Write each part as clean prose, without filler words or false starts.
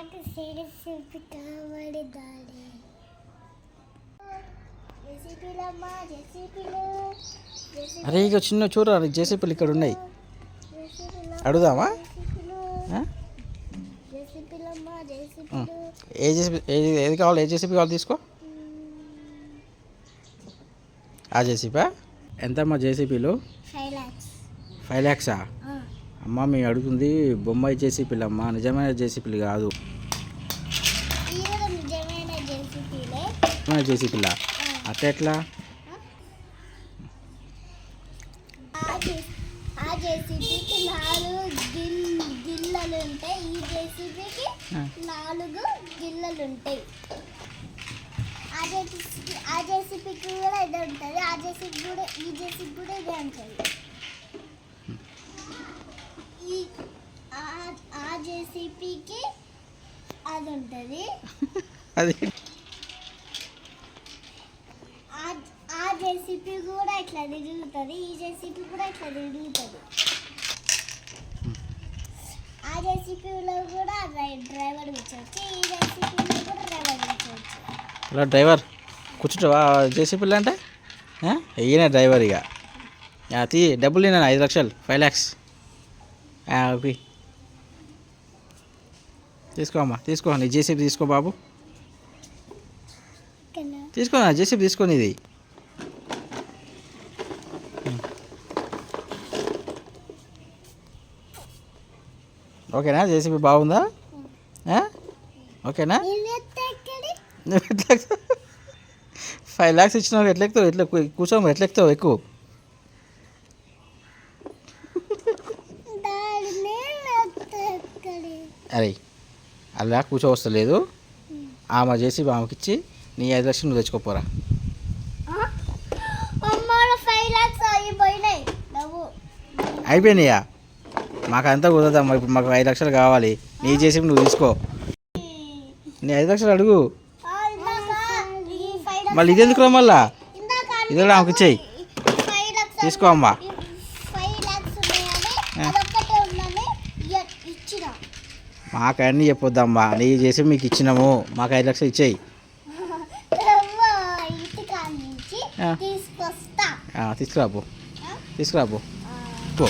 నాకు జేసీబీ కావాలి డాడీ. జేసీబీలమ్మా జేసీబీలు. అరే ఇక చిన్న చూడరా జేసీబీలు ఇక్కడ ఉన్నాయి, అడుగుదామా? జేసీబీలమ్మా జేసీబీలు. ఏ జేసీబీ ఏది కావాలి, ఏ జేసీబీ కావాలి తీసుకో. ఆ జేసీబీ ఎంతమ్మా జేసీబీలు? 5 lakhs. 5 lakhs? అమ్మ మేము అడుగుతుంది బొమ్మాయి జేసీబీలు అమ్మ, నిజమైన జేసీబీలు కాదు. నిజమైన జేసీబీలే. నిజమైన జేసీబీలా? అట్లా ఎట్లా? ఆ జేసీబీకి 4 గిల్లలు ఉంటాయి, ఈ జేసీబీకి 4 గిల్లలు ఉంటాయి. ఆ జేసీబీకి కూడా ఇదే ఉంటుంది, ఆ జేసీబీ కూడా ఈ జేసీబీ కూడా ఇదే ఉంటుంది. ఆ జేసీబీకి అది ఉంటుంది, అది ఆ జేసీబీ కూడా ఇట్లా తిరుగుతుంది, ఈ జేసీబీ కూడా ఇట్లా తిరుగుతుంది. ఆ జేసీబీలో కూడా డ్రైవర్ కూర్చోవచ్చు, ఈ జేసీబీలో కూడా డ్రైవర్ కూర్చోవచ్చు. ఇలా డ్రైవర్ కూర్చుంటావా జేసీబీలు అంటే? ఈయన డ్రైవర్ ఇక తీ డబ్బులు నేను 5 లక్షలు 5 lakhs. ఓకే తీసుకో అమ్మా, తీసుకో నీ జేసీబీ తీసుకో బాబు, తీసుకో జేసీబీ తీసుకొని ఇది. ఓకేనా? జేసీబీ బాగుందా? ఓకేనా? 5 lakhs ఇచ్చినావు, ఎట్లా ఎక్కుతావు? ఎట్లా కూర్చోము, ఎట్లా ఎక్కుతావు? ఎక్కువ అరే అలా కూర్చోవస్తలేదు. ఆమె జేసీబీ ఆమెకి ఇచ్చి నీ 5 లక్షలు నువ్వు తెచ్చుకోపోరా. అయిపోయినాయా? మాకు అంతా కుదరదమ్మా, ఇప్పుడు మాకు 5 లక్షలు కావాలి. నీ జేసీబీ నువ్వు తీసుకో, నీ 5 లక్షలు అడుగు. మళ్ళీ ఇది ఎందుకు రా, మళ్ళా ఇది కూడా ఆమెకి ఇచ్చేయి. తీసుకో అమ్మా. మాకు అన్నీ చెప్పొద్దమ్మా, నీ చేసి మీకు ఇచ్చినాము, మాకు 5 లక్షలు ఇచ్చేయి. తీసుకురాబో, తీసుకురాబో పో.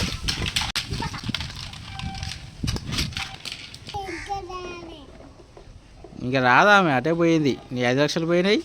ఇంకా రాదా ఆమె, అటే పోయింది. నీ 5 లక్షలు పోయినాయి.